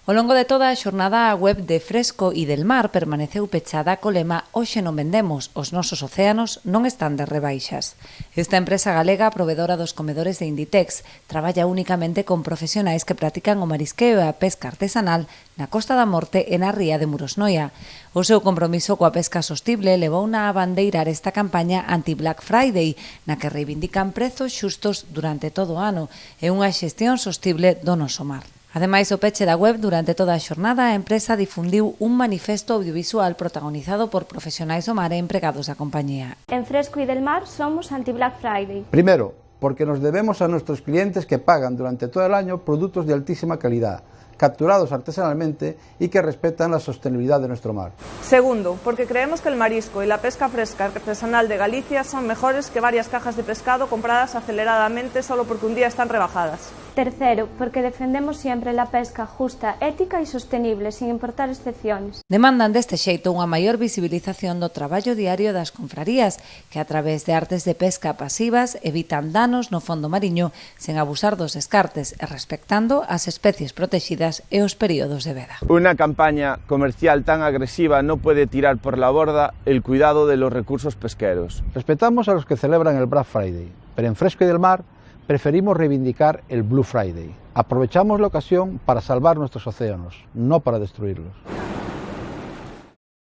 Ao longo de toda a xornada, a web de Fresco e del Mar permaneceu pechada co lema "Hoxe non vendemos, os nosos océanos non están de rebaixas". Esta empresa galega, provedora dos comedores de Inditex, traballa únicamente con profesionais que practican o marisqueo e a pesca artesanal na Costa da Morte e na ría de Murosnoia. O seu compromiso coa pesca sostible levouna a bandeirar esta campaña anti-Black Friday, na que reivindican prezos xustos durante todo o ano e unha xestión sostible do noso mar. Ademais, o peche da web, durante toda a xornada, a empresa difundiu un manifesto audiovisual protagonizado por profesionais do mar e empregados da compañía. En Fresco y del Mar somos anti-Black Friday. Primero, porque nos debemos a nuestros clientes que pagan durante todo el año productos de altísima calidad, capturados artesanalmente y que respetan la sostenibilidad de nuestro mar. Segundo, porque creemos que el marisco y la pesca fresca artesanal de Galicia son mejores que varias cajas de pescado compradas aceleradamente solo porque un día están rebajadas. Tercero, porque defendemos siempre la pesca justa, ética y sostenible, sin importar excepciones. Demandan deste xeito unha maior visibilización do traballo diario das confrarías, que a través de artes de pesca pasivas evitan danos no fondo mariño sen abusar dos descartes e respectando as especies protegidas e os períodos de veda. Una campaña comercial tan agresiva no puede tirar por la borda el cuidado de los recursos pesqueros. Respetamos a los que celebran el Black Friday, pero en Fresco y del Mar preferimos reivindicar el Blue Friday. Aprovechamos la ocasión para salvar nuestros océanos, no para destruirlos.